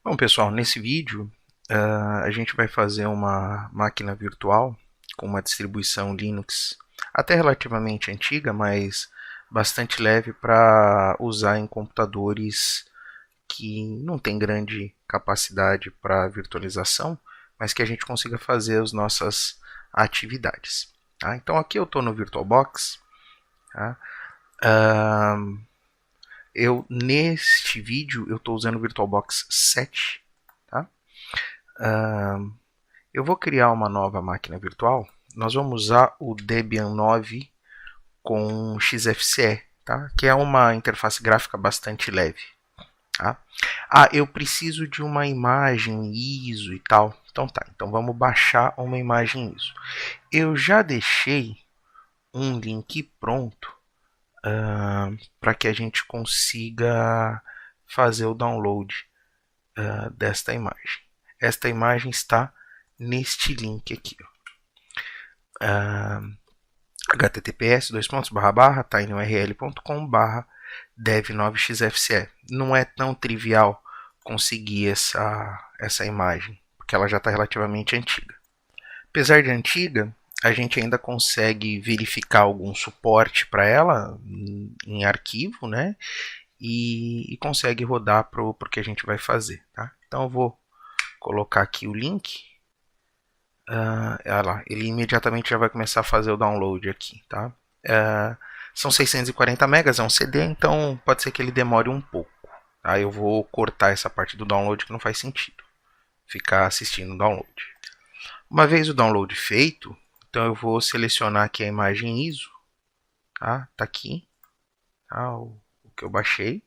Bom, pessoal, nesse vídeo a gente vai fazer uma máquina virtual com uma distribuição Linux até relativamente antiga, mas bastante leve para usar em computadores que não tem grande capacidade para virtualização, mas que a gente consiga fazer as nossas atividades. Tá? Então aqui eu estou no VirtualBox. Tá? Neste vídeo eu estou usando o VirtualBox 7. Tá? Eu vou criar uma nova máquina virtual. Nós vamos usar o Debian 9 com XFCE, tá? Que é uma interface gráfica bastante leve. Tá? Eu preciso de uma imagem ISO e tal. Então tá, então vamos baixar uma imagem ISO. Eu já deixei um link pronto para que a gente consiga fazer o download desta imagem. Esta imagem está neste link aqui. https://tinyurl.com/dev9xfce. Não é tão trivial conseguir essa imagem, porque ela já está relativamente antiga. Apesar de antiga, a gente ainda consegue verificar algum suporte para ela em arquivo, né? E consegue rodar para o que a gente vai fazer. Tá? Então eu vou colocar aqui o link. Lá, ele imediatamente já vai começar a fazer o download aqui. Tá? São 640 megas, é um CD, então pode ser que ele demore um pouco. Tá? Eu vou cortar essa parte do download que não faz sentido ficar assistindo o download. Uma vez o download feito, então eu vou selecionar aqui a imagem ISO. Tá aqui. Tá? O que eu baixei.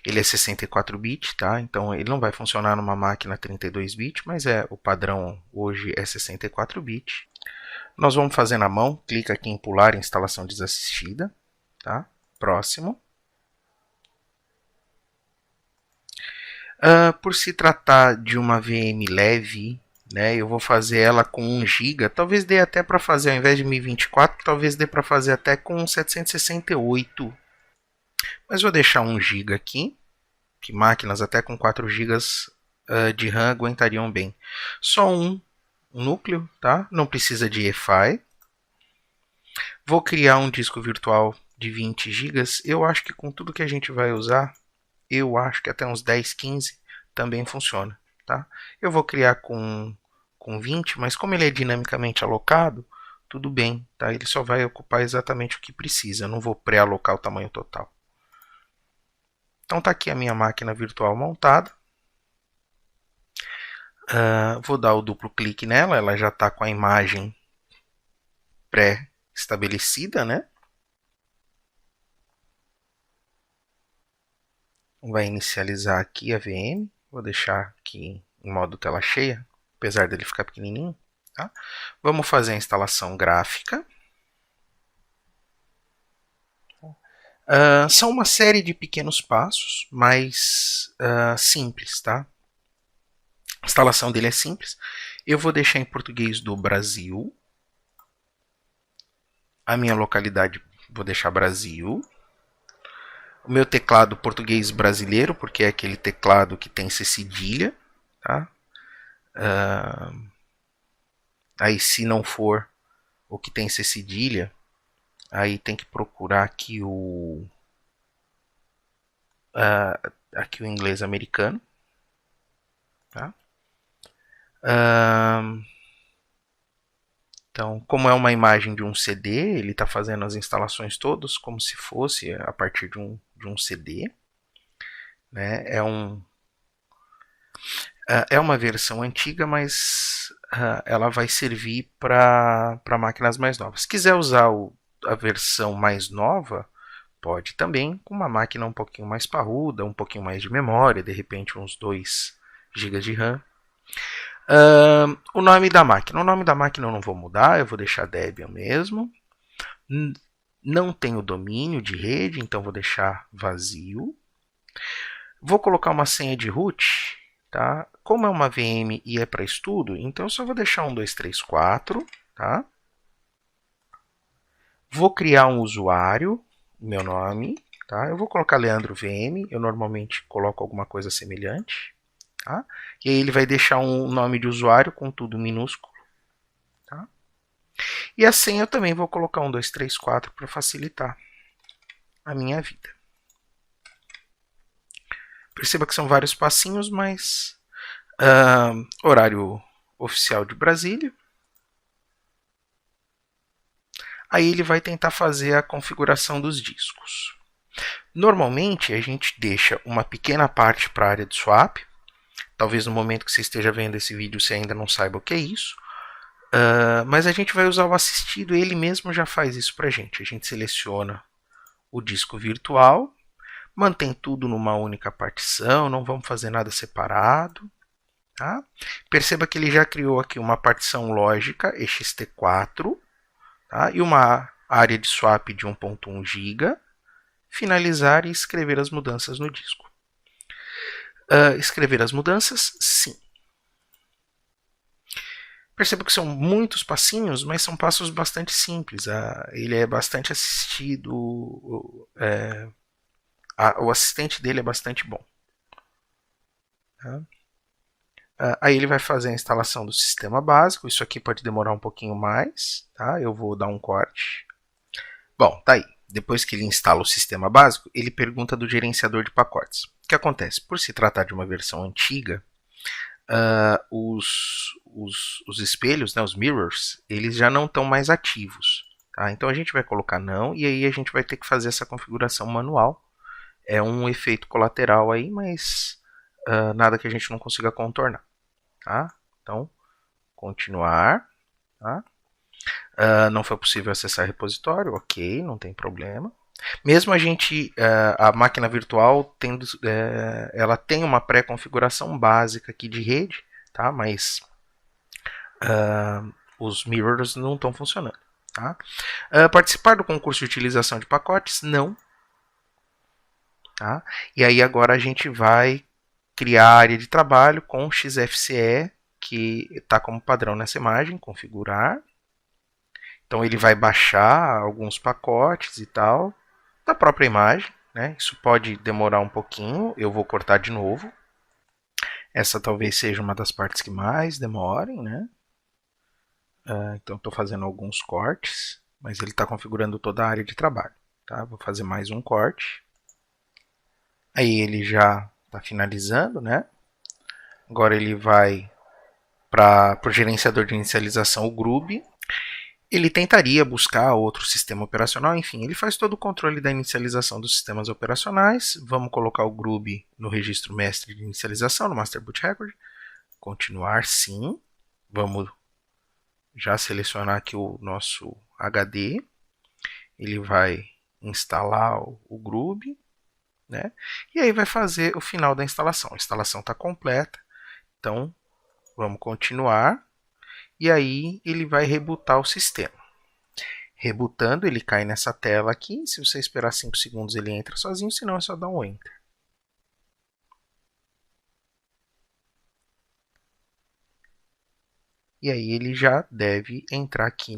Ele é 64 bits, tá? Então ele não vai funcionar numa máquina 32 bits, mas o padrão hoje é 64 bits. Nós vamos fazer na mão, clica aqui em pular instalação desassistida, tá? Próximo. Por se tratar de uma VM leve, né, eu vou fazer ela com 1 GB, talvez dê até para fazer, ao invés de 1024, talvez dê para fazer até com 768. Mas vou deixar 1 GB aqui, que máquinas até com 4 GB de RAM aguentariam bem. Só um núcleo, tá? Não precisa de EFI. Vou criar um disco virtual de 20 GB. Eu acho que com tudo que a gente vai usar, eu acho que até uns 10, 15 também funciona. Tá? Eu vou criar com 20, mas como ele é dinamicamente alocado, tudo bem. Tá? Ele só vai ocupar exatamente o que precisa. Eu não vou pré-alocar o tamanho total. Então está aqui a minha máquina virtual montada. Vou dar o duplo clique nela, ela já está com a imagem pré-estabelecida, né? Vai inicializar aqui a VM. Vou deixar aqui em modo tela cheia, apesar dele ficar pequenininho. Tá? Vamos fazer a instalação gráfica. São uma série de pequenos passos, mas simples, tá? A instalação dele é simples. Eu vou deixar em português do Brasil. A minha localidade vou deixar Brasil. O meu teclado português brasileiro, porque é aquele teclado que tem C cedilha. Tá? Aí se não for o que tem C cedilha, aí tem que procurar aqui aqui o inglês americano. Tá? Então, como é uma imagem de um CD, ele está fazendo as instalações todas como se fosse a partir de um CD. Né? É uma versão antiga, mas ela vai servir para máquinas mais novas. Se quiser usar a versão mais nova, pode também, com uma máquina um pouquinho mais parruda, um pouquinho mais de memória, de repente uns 2 GB de RAM. O nome da máquina. O nome da máquina eu não vou mudar, eu vou deixar Debian mesmo. Não tenho domínio de rede, então vou deixar vazio. Vou colocar uma senha de root. Tá? Como é uma VM e é para estudo, então eu só vou deixar 1, 2, 3, 4. Tá? Vou criar um usuário, meu nome. Tá? Eu vou colocar Leandro VM, eu normalmente coloco alguma coisa semelhante. Tá? E aí ele vai deixar um nome de usuário com tudo minúsculo. Tá? E a senha eu também vou colocar 1, 2, 3, 4 para facilitar a minha vida. Perceba que são vários passinhos, mas horário oficial de Brasília. Aí ele vai tentar fazer a configuração dos discos. Normalmente a gente deixa uma pequena parte para a área de swap. Talvez no momento que você esteja vendo esse vídeo você ainda não saiba o que é isso. Mas a gente vai usar o assistido, ele mesmo já faz isso para a gente. A gente seleciona o disco virtual, mantém tudo numa única partição, não vamos fazer nada separado. Tá? Perceba que ele já criou aqui uma partição lógica ext4, tá? E uma área de swap de 1.1 GB, finalizar e escrever as mudanças no disco. Escrever as mudanças, sim. Perceba que são muitos passinhos, mas são passos bastante simples. Ele é bastante assistido, o assistente dele é bastante bom. Tá? Aí ele vai fazer a instalação do sistema básico. Isso aqui pode demorar um pouquinho mais. Tá? Eu vou dar um corte. Bom, tá aí. Depois que ele instala o sistema básico, ele pergunta do gerenciador de pacotes. O que acontece? Por se tratar de uma versão antiga, os espelhos, né, os mirrors, eles já não estão mais ativos. Tá? Então a gente vai colocar não e aí a gente vai ter que fazer essa configuração manual. É um efeito colateral aí, mas nada que a gente não consiga contornar. Tá? Então, continuar. Tá? Não foi possível acessar repositório, ok, não tem problema. Mesmo a máquina virtual ela tem uma pré-configuração básica aqui de rede, tá? Mas os mirrors não estão funcionando. Tá? Participar do concurso de utilização de pacotes? Não. Tá? E aí agora a gente vai criar a área de trabalho com XFCE, que está como padrão nessa imagem, configurar. Então ele vai baixar alguns pacotes e tal, da própria imagem. Né? Isso pode demorar um pouquinho, eu vou cortar de novo. Essa talvez seja uma das partes que mais demorem. Né? Então estou fazendo alguns cortes, mas ele está configurando toda a área de trabalho. Tá? Vou fazer mais um corte. Aí ele já está finalizando, né? Agora ele vai para o gerenciador de inicialização, o Grub. Ele tentaria buscar outro sistema operacional, enfim, ele faz todo o controle da inicialização dos sistemas operacionais. Vamos colocar o Grub no registro mestre de inicialização, no Master Boot Record. Continuar, sim. Vamos já selecionar aqui o nosso HD. Ele vai instalar o Grub. Né? E aí vai fazer o final da instalação. A instalação está completa, então vamos continuar. E aí ele vai rebootar o sistema. Rebutando, ele cai nessa tela aqui. Se você esperar 5 segundos, ele entra sozinho, senão é só dar um Enter. E aí ele já deve entrar aqui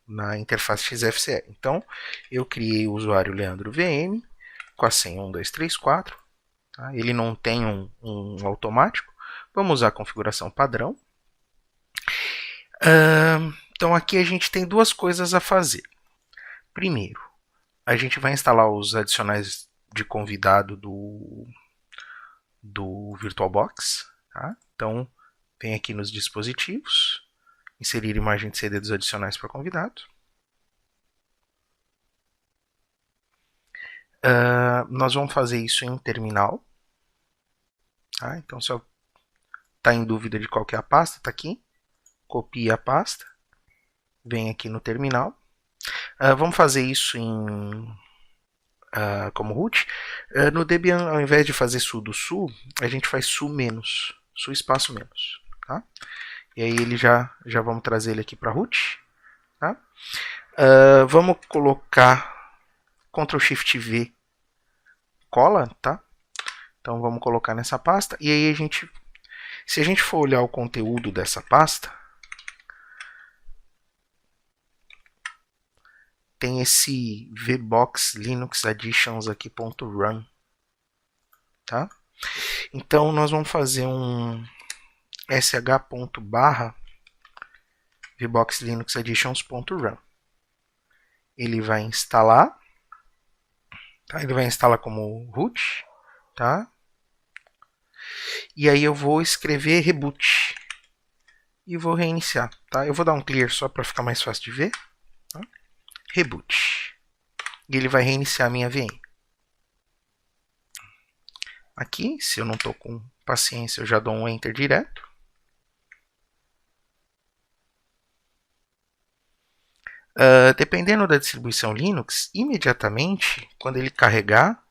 na interface XFCE. Então, eu criei o usuário Leandro VM, com a senha 1234. Tá? Ele não tem um automático. Vamos usar a configuração padrão. Então aqui a gente tem duas coisas a fazer. Primeiro, a gente vai instalar os adicionais de convidado do VirtualBox. Tá? Então, vem aqui nos dispositivos, inserir imagem de CD dos adicionais para convidado. Nós vamos fazer isso em terminal. Tá? Então, se eu está em dúvida de qual que é a pasta, está aqui. Copia a pasta. Vem aqui no terminal. Vamos fazer isso como root. No Debian, ao invés de fazer sudo su, a gente faz su menos. Su espaço menos. Tá? E aí ele já vamos trazer ele aqui para root. Tá? Vamos colocar Ctrl Shift V cola, tá? Então vamos colocar nessa pasta. E aí se a gente for olhar o conteúdo dessa pasta, tem esse vbox linux additions aqui .run, tá? Então nós vamos fazer um sh.barra vbox linux additions.run. Ele vai instalar, tá? Ele vai instalar como root, tá? E aí eu vou escrever reboot e vou reiniciar, tá? Eu vou dar um clear só para ficar mais fácil de ver, tá? Reboot. E ele vai reiniciar a minha VM. Aqui, se eu não estou com paciência, eu já dou um enter direto. Dependendo da distribuição Linux, imediatamente, quando ele carregar,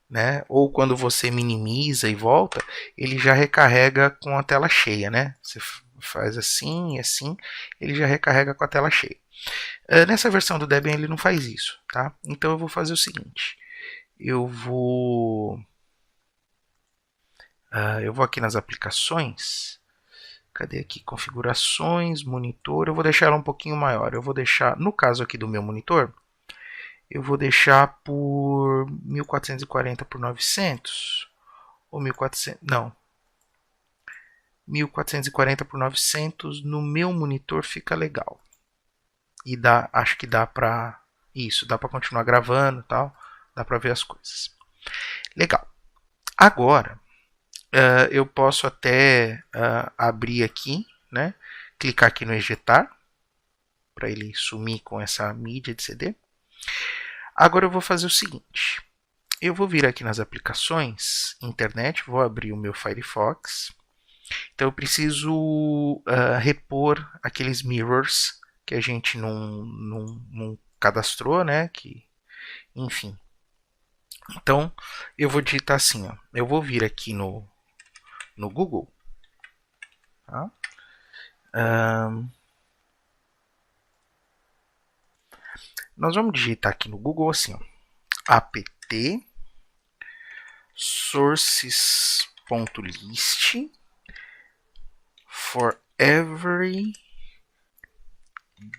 né, ou quando você minimiza e volta, ele já recarrega com a tela cheia, né? Você faz assim e assim, ele já recarrega com a tela cheia. Nessa versão do Debian ele não faz isso, tá? Então eu vou fazer o seguinte, eu vou aqui nas aplicações, cadê aqui? Configurações, monitor, eu vou deixar ela um pouquinho maior, eu vou deixar, no caso aqui do meu monitor, eu vou deixar por 1440 por 900, ou 1400, não, 1440 por 900 no meu monitor fica legal. E dá, acho que dá pra, isso, dá pra continuar gravando e tal, dá pra ver as coisas. Legal. Agora, eu posso até abrir aqui, né, clicar aqui no ejetar, para ele sumir com essa mídia de CD. Agora eu vou fazer o seguinte, eu vou vir aqui nas aplicações, internet, vou abrir o meu Firefox. Então eu preciso repor aqueles mirrors que a gente não cadastrou, né? Enfim. Então eu vou digitar assim, ó, eu vou vir aqui no Google. Tá? Nós vamos digitar aqui no Google assim, ó, apt sources.list for every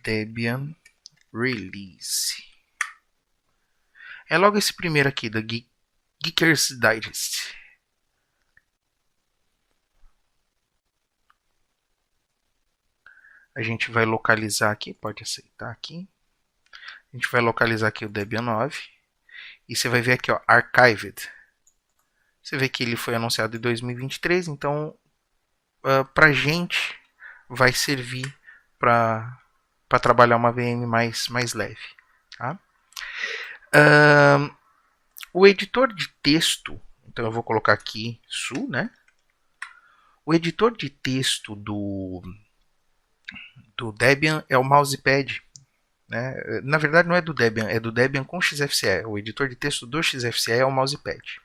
Debian release. É logo esse primeiro aqui da Geekers Digest. A gente vai localizar aqui, pode aceitar aqui. A gente vai localizar aqui o Debian 9. E você vai ver aqui, ó, Archived. Você vê que ele foi anunciado em 2023, então pra gente vai servir para trabalhar uma VM mais leve. Tá? O editor de texto, então eu vou colocar aqui su, né? O editor de texto do Debian é o Mousepad. Né? Na verdade não é do Debian, é do Debian com XFCE. O editor de texto do XFCE é o Mousepad.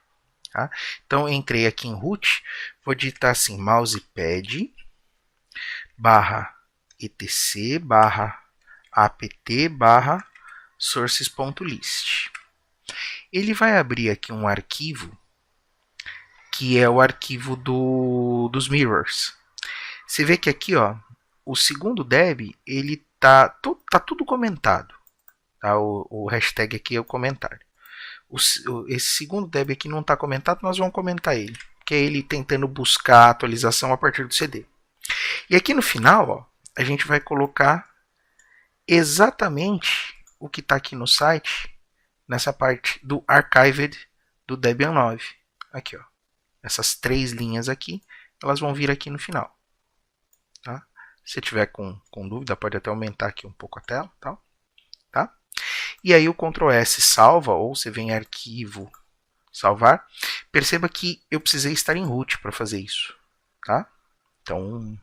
Tá? Então entrei aqui em root, vou digitar assim, mousepad barra etc barra apt barra sources.list. Ele vai abrir aqui um arquivo que é o arquivo dos mirrors. Você vê que aqui, ó, o segundo deb, ele tá tudo comentado. Tá? O hashtag aqui é o comentário. Esse segundo deb aqui não está comentado, nós vamos comentar ele. Que é ele tentando buscar a atualização a partir do CD. E aqui no final, ó, a gente vai colocar exatamente o que está aqui no site, nessa parte do Archived do Debian 9. Aqui, ó. Essas 3 linhas aqui, elas vão vir aqui no final. Tá? Se tiver com dúvida, pode até aumentar aqui um pouco a tela. Tá? E aí o Ctrl S salva, ou você vem em arquivo, salvar. Perceba que eu precisei estar em root para fazer isso. Tá? Então,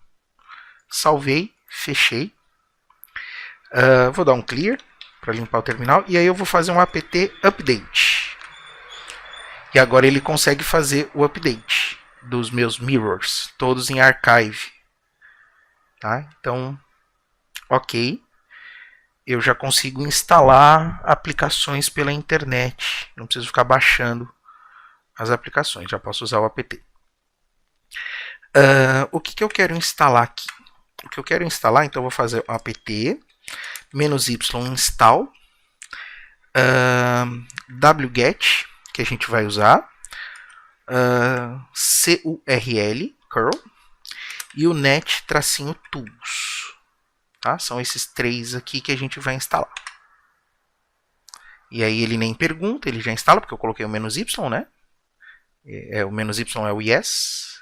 salvei, fechei. Vou dar um clear para limpar o terminal. E aí eu vou fazer um apt update. E agora ele consegue fazer o update dos meus mirrors, todos em archive. Tá? Então, ok. Eu já consigo instalar aplicações pela internet. Não preciso ficar baixando as aplicações. Já posso usar o apt. O que eu quero instalar aqui? O que eu quero instalar, então eu vou fazer o apt -y install. wget, que a gente vai usar, curl, e o net-tools. Tá? São esses três aqui que a gente vai instalar. E aí ele nem pergunta, ele já instala, porque eu coloquei o "-y", né? O "-y" é o yes.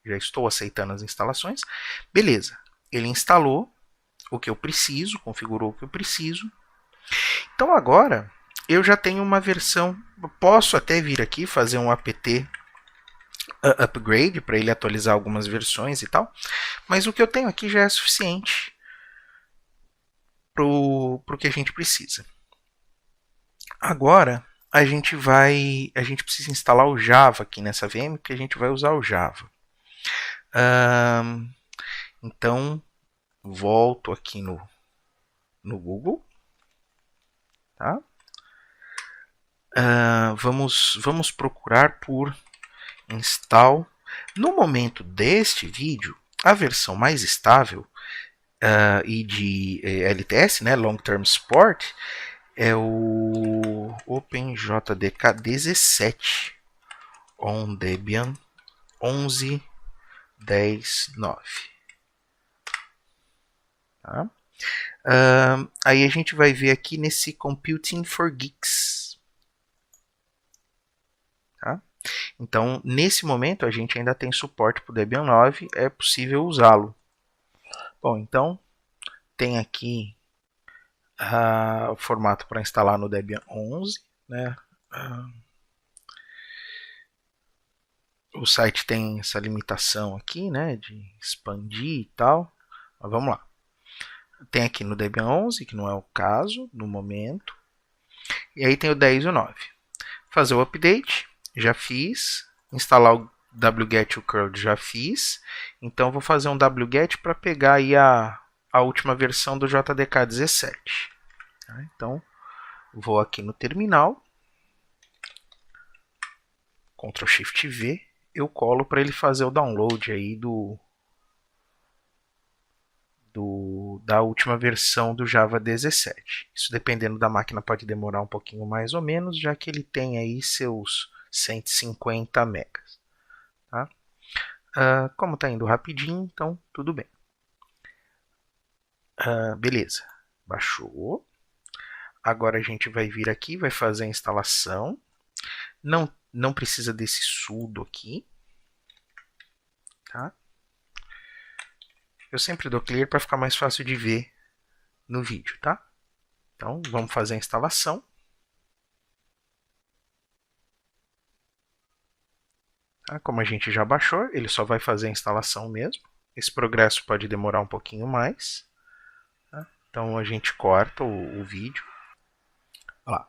Já estou aceitando as instalações. Beleza. Ele instalou o que eu preciso, configurou o que eu preciso. Então agora eu já tenho uma versão. Posso até vir aqui fazer um apt upgrade para ele atualizar algumas versões e tal. Mas o que eu tenho aqui já é suficiente para o que a gente precisa. Agora a gente precisa instalar o Java aqui nessa VM, porque a gente vai usar o Java. Então volto aqui no Google, tá? Vamos procurar por install. No momento deste vídeo, a versão mais estável e de LTS, né, Long Term Support, é o OpenJDK 17 on Debian 11.10.9. Tá? Aí a gente vai ver aqui nesse Computing for Geeks. Tá? Então, nesse momento, a gente ainda tem suporte para o Debian 9, é possível usá-lo. Bom, então, tem aqui o formato para instalar no Debian 11. Né? O site tem essa limitação aqui, né, de expandir e tal. Mas vamos lá. Tem aqui no Debian 11, que não é o caso no momento. E aí tem o 10 e o 9. Fazer o update, já fiz. Instalar o wget e o curl, já fiz. Então vou fazer um wget para pegar aí a última versão do JDK 17. Tá? Então vou aqui no terminal. Ctrl Shift V. Eu colo para ele fazer o download aí da última versão do Java 17. Isso, dependendo da máquina, pode demorar um pouquinho mais ou menos, já que ele tem aí seus 150 megas. Tá? Como está indo rapidinho, então tudo bem. Beleza, baixou. Agora a gente vai vir aqui, vai fazer a instalação. Não precisa desse sudo aqui. Tá? Eu sempre dou clear para ficar mais fácil de ver no vídeo, tá? Então, vamos fazer a instalação. Tá? Como a gente já baixou, ele só vai fazer a instalação mesmo. Esse progresso pode demorar um pouquinho mais. Tá? Então, a gente corta o vídeo. Olha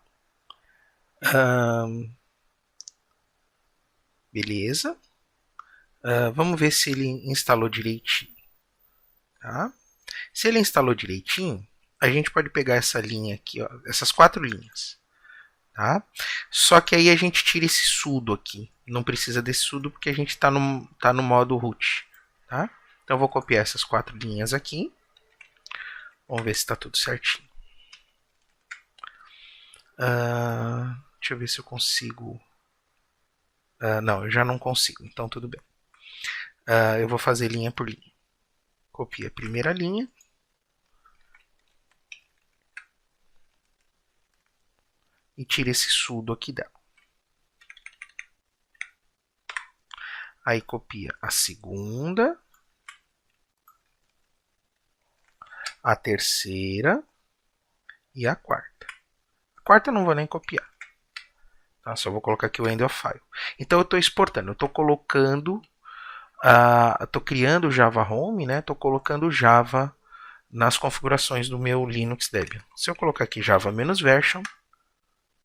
lá. Beleza. Vamos ver se ele instalou direitinho. Tá? Se ele instalou direitinho, a gente pode pegar essa linha aqui, ó, essas 4 linhas. Tá? Só que aí a gente tira esse sudo aqui. Não precisa desse sudo porque a gente está no modo root. Tá? Então eu vou copiar essas 4 linhas aqui. Vamos ver se está tudo certinho. Deixa eu ver se eu consigo. Não, eu já não consigo, então tudo bem. Eu vou fazer linha por linha. Copia a primeira linha. E tira esse sudo aqui dela. Aí copia a segunda. A terceira. E a quarta. A quarta eu não vou nem copiar. Tá? Só vou colocar aqui o end of file. Então eu estou exportando. Eu estou colocando... estou criando o Java Home, né? Estou colocando o Java nas configurações do meu Linux Debian. Se eu colocar aqui Java-version,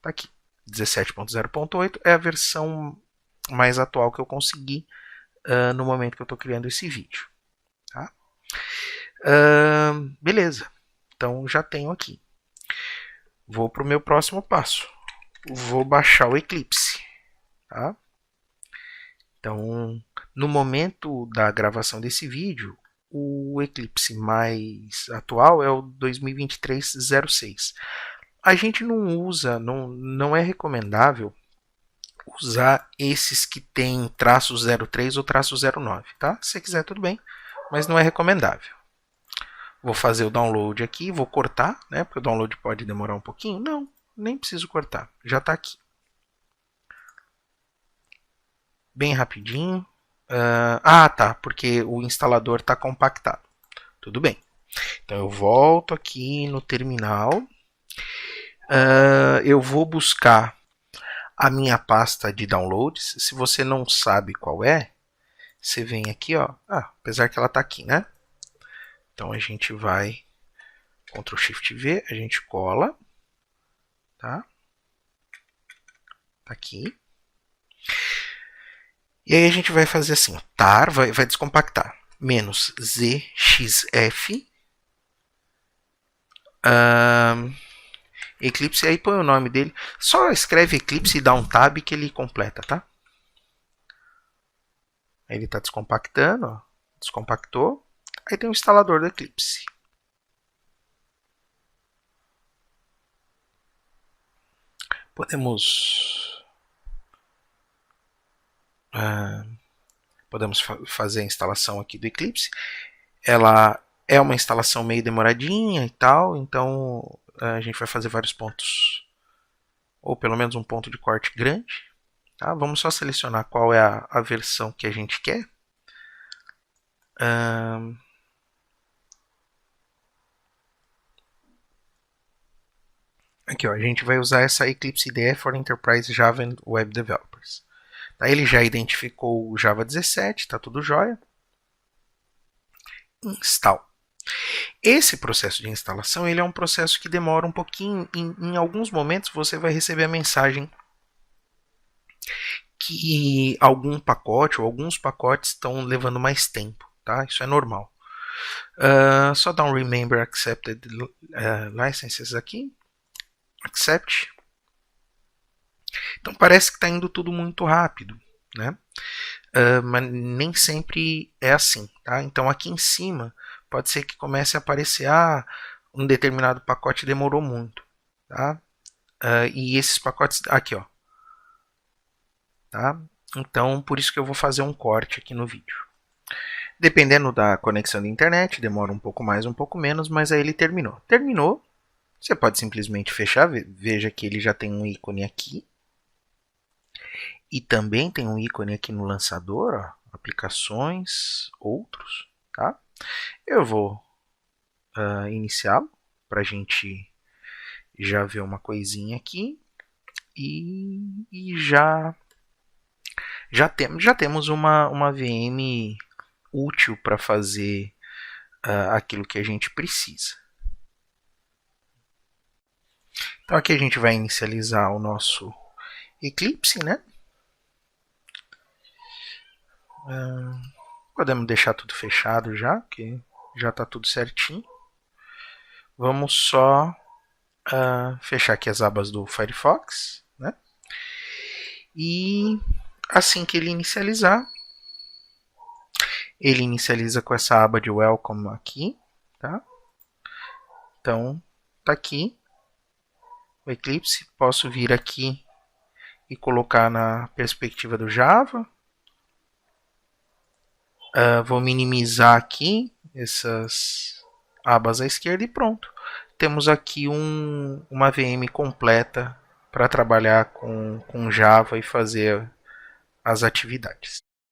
tá aqui, 17.0.8 é a versão mais atual que eu consegui no momento que eu estou criando esse vídeo. Tá? Beleza, então já tenho aqui. Vou para o meu próximo passo. Vou baixar o Eclipse. Tá? Então, no momento da gravação desse vídeo, o Eclipse mais atual é o 2023.06. a gente não usa, não é recomendável usar esses que tem traço 03 ou traço 09, tá? Se você quiser, tudo bem, mas não é recomendável. Vou fazer o download aqui, vou cortar, né? Porque o download pode demorar um pouquinho. Não, nem preciso cortar, já está aqui. Bem rapidinho. Tá, porque o instalador está compactado. Tudo bem. Então eu volto aqui no terminal. Eu vou buscar a minha pasta de downloads. Se você não sabe qual é, você vem aqui, ó. Apesar que ela está aqui, né? Então a gente vai Ctrl Shift V, a gente cola, tá? Tá aqui. E aí a gente vai fazer assim, tar, vai descompactar, menos zxf, Eclipse, aí põe o nome dele, só escreve Eclipse e dá um tab que ele completa, tá? Aí ele está descompactando, ó, descompactou, aí tem o instalador do Eclipse. Podemos fazer a instalação aqui do Eclipse. Ela é uma instalação meio demoradinha e tal, então a gente vai fazer vários pontos, ou pelo menos um ponto de corte grande. Tá? Vamos só selecionar qual é a versão que a gente quer. Aqui, ó, a gente vai usar essa Eclipse IDE for Enterprise Java and Web Developers. Tá, ele já identificou o Java 17, está tudo jóia. Install. Esse processo de instalação ele é um processo que demora um pouquinho. Em alguns momentos você vai receber a mensagem que algum pacote ou alguns pacotes estão levando mais tempo. Tá? Isso é normal. Só dar um Remember Accepted Licenses aqui. Accept. Então parece que está indo tudo muito rápido, né? Mas nem sempre é assim, tá? Então aqui em cima pode ser que comece a aparecer um determinado pacote demorou muito, tá? E esses pacotes aqui, ó, tá? Então por isso que eu vou fazer um corte aqui no vídeo. Dependendo da conexão da internet, demora um pouco mais, um pouco menos, mas aí ele terminou. Terminou, você pode simplesmente fechar, veja que ele já tem um ícone aqui. E também tem um ícone aqui no lançador, ó, aplicações, outros, tá? Eu vou iniciá-lo para a gente já ver uma coisinha aqui e já temos uma VM útil para fazer aquilo que a gente precisa. Então aqui a gente vai inicializar o nosso Eclipse, né? Podemos deixar tudo fechado já, que já está tudo certinho. Vamos só fechar aqui as abas do Firefox, né? E assim que ele inicializar, ele inicializa com essa aba de Welcome aqui, tá? Então, tá aqui o Eclipse. Posso vir aqui e colocar na perspectiva do Java. Vou minimizar aqui essas abas à esquerda e pronto. Temos aqui uma VM completa para trabalhar com Java e fazer as atividades.